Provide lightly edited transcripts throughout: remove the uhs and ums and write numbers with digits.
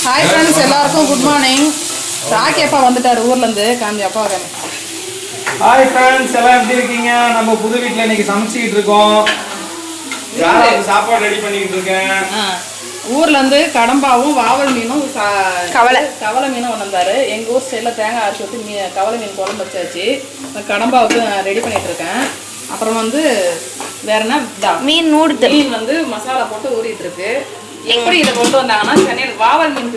Hi friends, எல்லாருக்கும் good morning. Rakhi அப்பா வந்துட்டார் ஊர்லேருந்து. காந்தி அப்பா காமி. ஹாய் ஃப்ரெண்ட்ஸ், எல்லாம் எப்படி இருக்கீங்க? நம்ம புது வீட்டில் இன்னைக்கு சமைச்சிக்கிட்டு இருக்கோம். சாப்பாடு ரெடி பண்ணிக்கிட்டு இருக்கேன். ஊர்லேருந்து கடம்பாவும் வாவல் மீனும் கவலை மீனும் கொண்டு வந்தார். எங்கள் ஊர் சைடில் தேங்காய் அரைச்சி ஊற்றி கவலை மீன் குழம்பு வச்சாச்சு. கடம்பாவுக்கு ரெடி பண்ணிகிட்டு இருக்கேன். அப்புறம் வந்து வேற என்ன மீன் நூடுது மீன் வந்து மசாலா போட்டு ஊறிட்டு இருக்கு. எப்படி இதை கொண்டு வந்தாங்கன்னா சென்னையில் வாவல் மீன்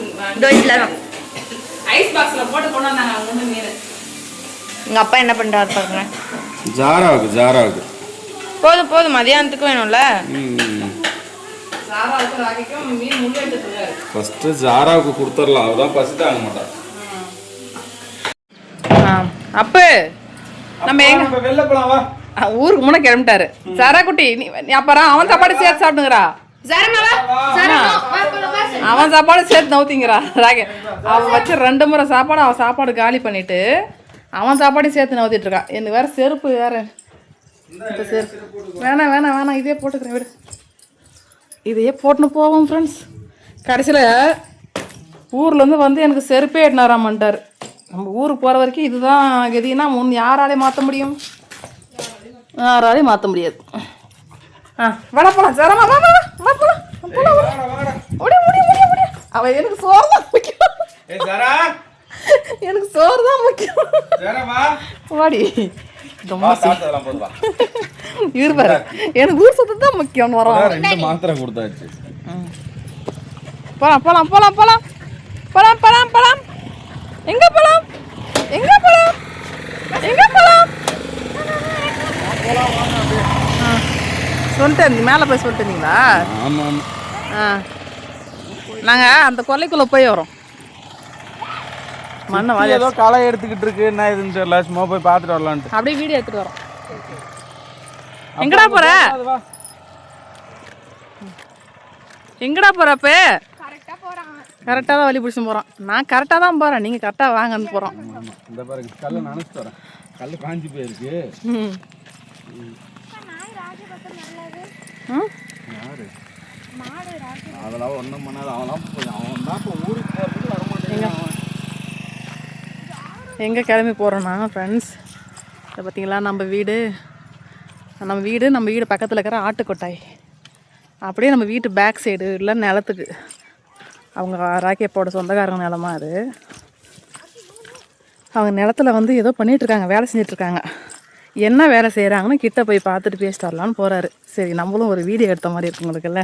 ஐஸ் பாக்ஸில் போட்டு கொண்டு வந்தாங்க. அவங்க வந்து மீன் எங்கள் அப்பா என்ன பண்ணுறாரு பாருங்க. ஜாராவுக்கு போதும் போதும், மதியானத்துக்கு வேணும்ல. ஜாராவுக்கு ராக்கிக்கும் மீன் முள்ளு எடுத்துட்டு இருக்காரு. ஃபர்ஸ்ட் ஜாராவுக்கு கொடுத்துடலாம், அவதான் பசி தாங்க மாட்டான். அப்போ நம்ம எங்க வெளில போலாம் வா. ஊருக்கு முன்னே கிளம்பிட்டாரு. ஜாரா குட்டி அப்புறம் அவன் சாப்பாடு சேர்த்து சாப்பிடுங்கிறா. அவன் சாப்பாடு சேர்த்து நவுத்திங்கிறா ராகே. அவன் வச்சு 2 முறை சாப்பாடு அவன் சாப்பாடு காலி பண்ணிட்டு அவன் சாப்பாடையும் சேர்த்து நவுத்திட்டு இருக்கான். எனக்கு வேற செருப்பு வேற செருப்பு வேணாம் இதே போட்டுக்கிறேன் விடு. இதையே போட்டுன்னு போவோம் ஃப்ரெண்ட்ஸ். கடைசியில் ஊர்லேருந்து வந்து எனக்கு செருப்பே எட்டுனாராமன்ட்டார். நம்ம ஊருக்கு போகிற வரைக்கும் இதுதான் கதினா யாராலையும் மாற்ற முடியும்? யாராலையும் மாற்ற முடியாது. வட போலாம் சரமா வா போலாம் அவன் எனக்கு சோறு தான் முக்கியம். எனக்கு சோறு தான் முக்கியம். வாடி இருப்பாரு. எனக்கு ஊர் சுத்தம் தான் முக்கியம். வரோம் 2 மாத்திரை கொடுத்தாச்சு. போலாம் போலாம் போலாம் போலாம் போலாம் போலாம் போலாம். எங்க போலாம் எங்க போலாம் எங்க போலாம் சொல்லிட்டு மேலே போய் சொல்லிட்டு இருந்தீங்களா? ஆமாம். நாங்கள் அந்த கொல்லைக்குள்ளே போய் வரோம். மண்ணை வாழை ஏதோ களை எடுத்துக்கிட்டு இருக்கு. என்ன இதுன்னு தெரியல, சும்மா போய் பார்த்துட்டு வரலான்ட்டு அப்படியே வீடியோ எடுத்துகிட்டு வரோம். எங்கடா போகிற? எங்கடா போகிறப்ப? கரெக்டாக தான் வழி பிடிச்சி போகிறோம். நான் கரெக்டாக தான் போகிறேன், நீங்கள் கரெக்டாக வாங்கன்னு போகிறோம். இந்த பாருங்க, கல்லை நினச்சிட்டு வரேன். கல் காஞ்சி போயிருக்கு. அதெல்லாம் ஒன்றும் பண்ணாது. அவன் தான் இப்போ ஊருக்கு போகிறதுக்கு வர மாட்டேங்க. எங்கே கிளம்பி போகிறோன்னா ஃப்ரெண்ட்ஸ், இதை பார்த்தீங்களா நம்ம வீடு பக்கத்தில் இருக்கிற ஆட்டுக்கொட்டாய். அப்படியே நம்ம வீட்டு பேக் சைடு இல்லை நிலத்துக்கு அவங்க ராக்கியப்போட சொந்தக்காரங்க நிலமா அது. அவங்க நிலத்துல வந்து ஏதோ பண்ணிகிட்ருக்காங்க, வேலை செஞ்சிட்ருக்காங்க. என்ன வேலை செய்கிறாங்கன்னு கிட்ட போய் பார்த்துட்டு பேசிட்டு வரலான்னு போகிறாரு. சரி, நம்மளும் ஒரு வீடியோ எடுத்த மாதிரி இருக்குங்களுக்குல்ல,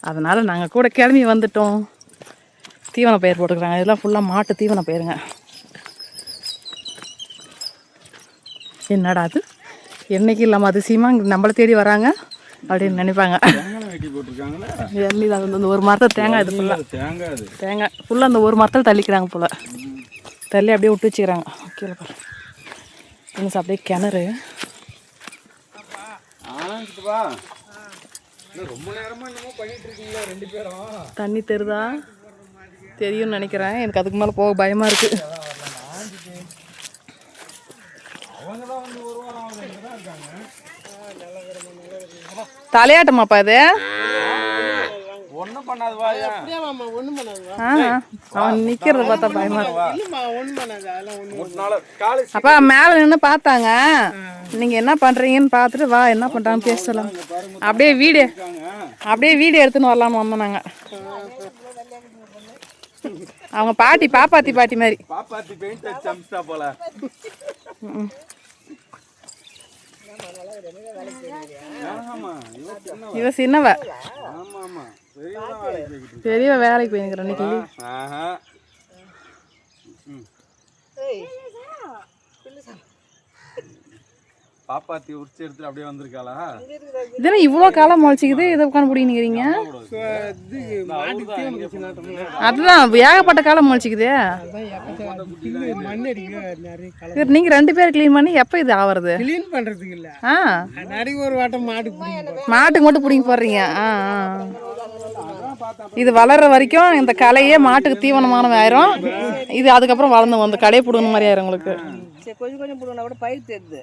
அதனால் நாங்கள் கூட கிளம்பி வந்துட்டோம். தீவன பயிர் போட்டுக்கிறாங்க. இதெல்லாம் ஃபுல்லாக மாட்டு தீவன பயிருங்க. என்னடா அது என்னைக்கு இல்லாமல் அதிசயமாக நம்மளை தேடி வராங்க அப்படின்னு நினைப்பாங்க. அந்த ஒரு மரத்தில் தேங்காய் இது ஃபுல்லாக தேங்காய் ஃபுல்லாக அந்த ஒரு மரத்தில் தள்ளிக்கிறாங்க போல். தள்ளி அப்படியே விட்டு வச்சுக்கிறாங்க. கீழே பாரு என்ன அப்படியே கிணறு. தண்ணி தெரியுதா? தெரியும்னு நினைக்கிறேன். எனக்கு அதுக்கு மேலே போக பயமாக இருக்குது. தலையாட்டமாப்பா இது? அவன் நிக்கிறத பார்த்தா பயமா இருக்கு. அப்பா மேல நின்று பார்த்தாங்க. நீங்க என்ன பண்றீங்கன்னு பார்த்துட்டு வா என்ன பண்றாங்கன்னு பேசலாம். அப்படியே வீடியோ எடுத்துன்னு வரலாம்னு வந்தோம் நாங்க. அவங்க பாட்டி பாப்பாத்தி மாதிரி. இவ சின்னவ, பெரியவ வேலைக்கு போயிருக்கிற இன்னைக்கு. பாப்பாத்தி உரிச்சு எடுத்து அப்படியே வந்திருக்காளா? இதெல்லாம் இவ்வளோ காலம் முளைச்சிக்குது. இதை உட்காந்து பிடிக்கிறீங்க. அதுதான் ஏகப்பட்ட காலம் முளைச்சிக்குது. நீங்க 2 பேர் கிளீன் பண்ணி எப்போ இது ஆவறது? கிளீன் பண்றதுக்கு இல்ல, ஒரு வாட்டம் மாட்டுக்கு மட்டும் பிடிங்க போடுறீங்க. இது வளர்ற வரைக்கும் இந்த கலையே மாட்டுக்கு தீவனமான ஆயிரும். இது அதுக்கப்புறம் வளர்ந்து வந்து கடையை பிடுங்கின மாதிரி ஆயிரும் உங்களுக்கு. கொஞ்சம் பிடுங்கினா கூட பயிர் தெரியுது.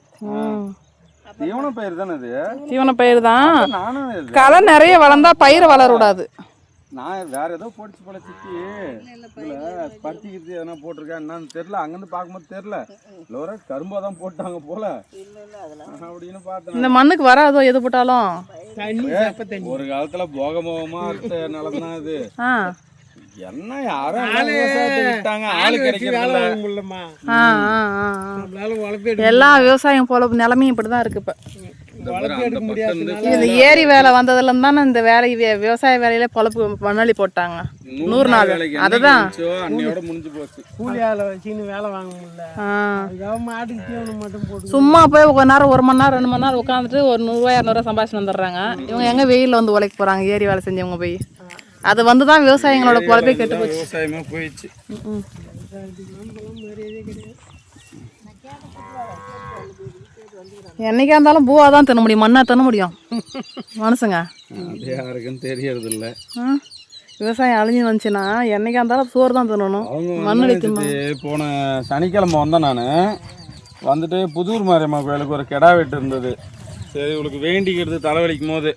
தீவன பயிர் தானே இது? தீவன பயிர் தான். களை நிறைய வளர்ந்தா பயிரை வளர விடாது. நான் வேற ஏதோ போட்டுச்சு போல சிக்கி இதுல பருத்தி கிருத்தி எதனா போட்டிருக்கேன் என்னன்னு தெரியல. அங்கிருந்து பார்க்கும்போது தெரியல. லோரா கரும்பா தான் போட்டாங்க போல அப்படின்னு பார்த்தேன். இந்த மண்ணுக்கு வராதோ எது போட்டாலும். ஒரு காலத்துல போகமோகமா இருந்த நிலம் தான் இது. ஆ என்ன யாரும் விவசாயத்தை விட்டாங்க, ஆளு கிடைக்கிறதில்ல. ஆ ஆ ஆ எல்லா விவசாயம் போல நிலைமையும் இப்படிதான் இருக்கு இப்ப. இந்த ஏரி வேலை வந்ததுல தானே இந்த வேலை விவசாய வேலையில பொழப்பு மண்ணாளி போட்டாங்க 100 நாள். அதுதான் அன்னையோட முடிஞ்சு போச்சு. கூலி ஆளை வச்சுன்னு வேலை வாங்க முடியல. மாட்டுக்கு தீவனம் மட்டும் போட்டு சும்மா போய் ஒரு நேரம் 1 மணி நேரம் 2 மணி நேரம் உட்காந்துட்டு ஒரு 100 200 சம்பாதிச்சு வந்துடுறாங்க. இவங்க எங்க வெயில்ல வந்து உழைக்க போறாங்க ஏரி வேலை செஞ்சவங்க போய். அது வந்துதான் விவசாயிகளோட பொழப்பே கெட்டு போச்சு. விவசாயமா போயிடுச்சு. என்னைக்கா இருந்தாலும் பூவா தான் தின்ன முடியும், மண்ணா தின்ன முடியும் மனுஷங்க. அது யாருக்கும் தெரியறது இல்ல. விவசாயம் அழிஞ்சு வந்துச்சுன்னா என்னைக்கா இருந்தாலும் சோறு தான் தின்னணும். மண்ணடி தின்னு. போன சனிக்கிழமை வந்தேன் நான். வந்துட்டு புதூர் மாரியம்மா கோயிலுக்கு ஒரு கெடா வெட்டு இருந்தது. சரி இவளுக்கு வேண்டிக்கிறது தலைவலிக்கும் போது,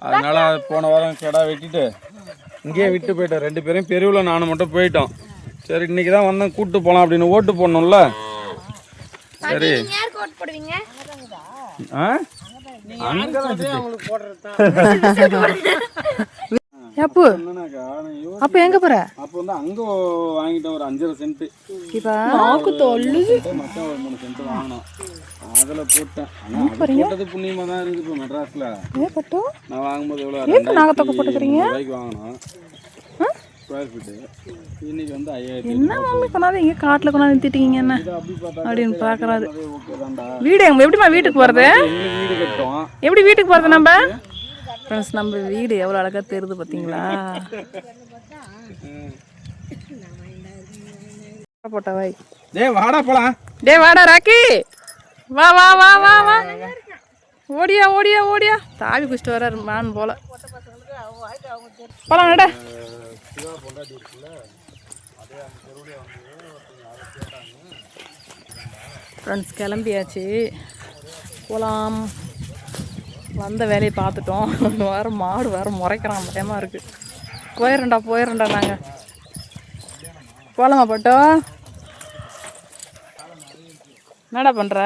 அதனால போன வாரம் கெடா வெட்டிட்டு இங்கேயே விட்டு போயிட்டேன். 2 பேரும் பெரியவில் நானும் மட்டும் போயிட்டோம். சரி இன்னைக்கு தான் வந்தேன் கூப்பிட்டு போகலாம் அப்படின்னு. ஓட்டு போடணும்ல. சரி அப்ப எங்க போற? அப்ப வந்து அங்க வாங்கிட்டேன் ஒரு 5.5 சென்ட். மொத்தம் ஒரு 3 சென்ட் வாங்கினோம். அதுல போட்டேன். போட்டது புண்ணியமா தான் இருக்குது. இப்போ மெட்ராஸ்ல நான் வாங்கும்போது எவ்வளவு ரூபாய்க்கு வாங்கினோம் ஸ்கொயர் ஃபீட்டு. இன்னைக்கு வந்து 5000. என்ன மம்மி கொண்டாந்து இங்க காட்டுல கொண்டாந்து நிறுத்திட்டீங்க என்ன அப்படின்னு பாக்குறாரு. வீடு எப்படிமா வீட்டுக்கு போறது? வீடு கட்டோம். எப்படி வீட்டுக்கு போறது நம்ம? ஃப்ரெண்ட்ஸ் நம்ம வீடு எவ்வளோ அழகா தெரியுது பார்த்தீங்களா? போட்டா வை. டேய் வாடா போலாம். டேய் வாடா ராக்கி. வா வா வா வா வா. ஓடியா ஓடியா ஓடியா. தாவி குடிச்சிட்டு வர மான் போல. போலாம் நட. ஃப்ரெண்ட்ஸ் கிளம்பியாச்சு, போகலாம். வந்த வேலையை பார்த்துட்டோம். வேறு மாடு வேறு முறைக்கிறான், பயமாக இருக்குது. போயிடுறேன்டா நாங்கள். போகலாமா பட்டோ? என்னடா பண்ணுற?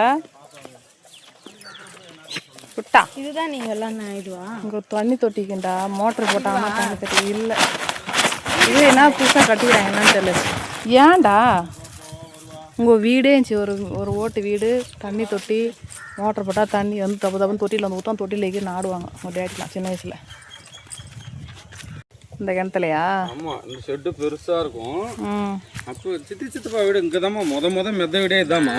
விட்டா இதுதான் நீங்கள் எல்லாம் ஆயிடுவா. இங்கே தண்ணி தொட்டிக்குண்டா, மோட்ரு போட்டாங்கன்னா தண்ணி தொட்டி இல்லை. இது என்ன புதுசாக கட்டிக்கிறாங்க என்னன்னு தெரியல. ஏன்டா உங்கள் வீடே இருந்துச்சு, ஒரு ஓட்டு வீடு, தண்ணி தொட்டி, மோட்டர் போட்டால் தண்ணி வந்து தப்புன்னு தொட்டியில் வந்து ஊற்றும். தொட்டிலேயே நாடுவாங்க உங்கள் டேடிலாம் சின்ன வயசில். இந்த கிணத்துலையா? ஆமாம், இந்த ஷெட்டு பெருசாக இருக்கும். அப்போ சித்தப்பா வீடு இங்கே தான்மா முத மெத்த வீடே இதாம்மா.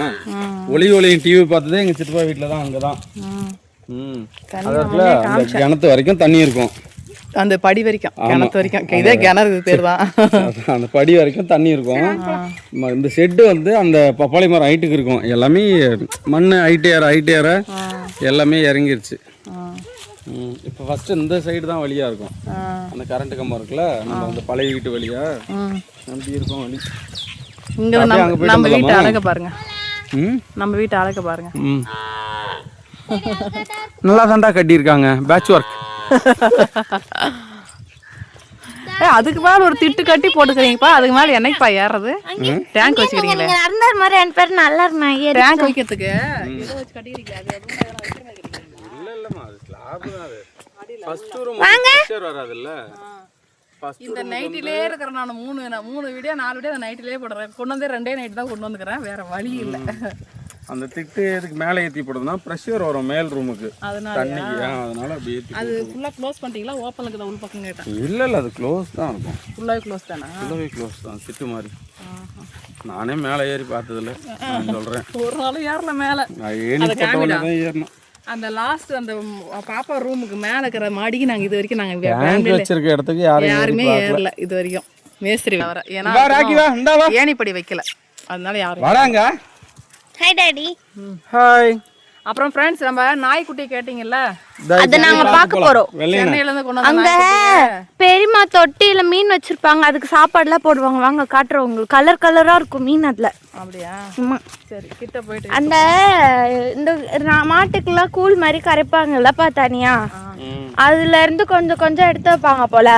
ஒளியும் டிவி பார்த்ததே எங்கள் சித்தப்பா வீட்டில் தான். அங்கே தான். அந்த கிணத்து வரைக்கும் தண்ணி இருக்கும். அந்த படி வரைக்கும், கிணத்து வரைக்கும். இதே கிணறு பேர் தான். அந்த படி வரைக்கும் தண்ணி இருக்கும். இந்த ஷெட்டு வந்து அந்த பப்பாளி மரம் ஹைட்டுக்கு இருக்கும். எல்லாமே மண் ஹைட்டு ஏற எல்லாமே இறங்கிருச்சு. இப்போ ஃபர்ஸ்ட் இந்த சைடு தான் வழியா இருக்கும். அந்த கரண்ட் கம்பம் இருக்குல்ல, நம்ம அந்த பழைய வீட்டு வழியா அப்படி இருக்கும் வழி. இங்க நம்ம வீட்டு அழக பாருங்க. நம்ம வீட்டு அழக பாருங்க. நல்லா தாண்டா கட்டியிருக்காங்க, பேட்ச் ஒர்க். அதுக்கு மேல ஒரு திட்டு கட்டி போட்டுக்கிறீங்கப்பா. அதுக்கு மேல என்னைக்குப்பா ஏறது? டேங்க் வச்சுக்கிறீங்களே. டேங்க் வைக்கிறதுக்கு ஏதோ வச்சு கட்டிக்கிறீங்க. இந்த நைட்டிலே இருக்கிற நான் 3 வீடியோ 4 வீடியோ நைட்டிலே போடுறேன். கொண்டு வந்து 2 நைட் தான் கொண்டு வந்துக்கிறேன், வேற வழி இல்லை. அந்த திட்டு எதுக்கு மேலே ஏற்றி போடுறதுனா ப்ரெஷர் வரும் மேல் ரூமுக்கு தண்ணிக்கு. அதனால அப்படி ஏற்றி. அது ஃபுல்லாக க்ளோஸ் பண்ணிட்டீங்களா? ஓப்பனுக்கு தான் உள் பக்கம் கேட்டேன். இல்லை அது க்ளோஸ் தான் இருக்கும். ஃபுல்லாகவே க்ளோஸ் தானே? ஃபுல்லாகவே க்ளோஸ் தான், திட்டு மாதிரி. நானே மேலே ஏறி பார்த்ததில்ல, நான் சொல்கிறேன். ஒரு நாளும் ஏறல மேலே. நான் ஏறி போட்டவொடனே தான் ஏறணும். அந்த லாஸ்ட் அந்த பாப்பா ரூமுக்கு மேலே இருக்கிற மாடிக்கு நாங்கள் இது வரைக்கும் வச்சிருக்க இடத்துக்கு யாருமே ஏறல இது வரைக்கும். மேஸ்திரி வர, ஏன்னா ஏணிப்படி வைக்கல, அதனால யாரும் வராங்க. Hi daddy. ஹாய். அப்புறம் ஃப்ரெண்ட்ஸ், நம்ம நாய்க்குட்டி கேட்டிங்கல்ல, அத நாங்க பார்க்க போறோம். வெள்ளையனே சென்னையில இருந்து கொண்டு அங்க பெரியம்மா தொட்டியில மீன் வச்சிருப்பாங்க, அதுக்கு சாப்பாடுலாம் போடுவாங்க. வாங்க காட்டுறோம் உங்களுக்கு. கலர் கலரா இருக்கும் மீன் அதுல. அப்படியா? ஆமா. சரி கிட்ட போயிட்டு அந்த இந்த மாட்டுக்கெல்லாம் கூழ் மாதிரி கரைப்பாங்கல்லப்பா தனியா, அதுல இருந்து கொஞ்சம் கொஞ்சம் எடுத்து வைப்பாங்க போல.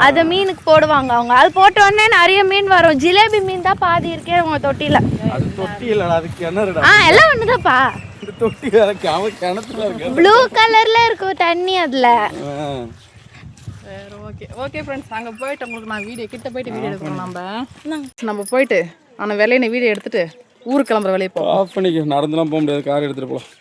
அத மீனுக்கு போடுவாங்க அவங்க. அது போட்ட உடனே நிறைய மீன் வரும். ஜிலேபி மீன் தான் பாதி இருக்கே உங்க தொட்டியில. அது தொட்டி இல்லடா, அது கிணறுடா. எல்லாம் ஒண்ணுதான்ப்பா. இந்த தொட்டி வேற கிணத்துல இருக்கு. ப்ளூ கலர்ல இருக்கும் தண்ணி அதுல. சரி ஓகே ஓகே ஃப்ரெண்ட்ஸ், அங்கே போயிட்டு உங்களுக்கு நான் வீடியோ கிட்ட போயிட்டு வீடியோ எடுக்கணும். நம்ம போயிட்டு ஆனால் வெள்ளையனை வீடியோ எடுத்துட்டு ஊருக்கு கிளம்புற வேலையை போவோம். ஆஃப் பண்ணிக்க, நடந்துலாம் போக முடியாது, கார் எடுத்துட்டு போகலாம்.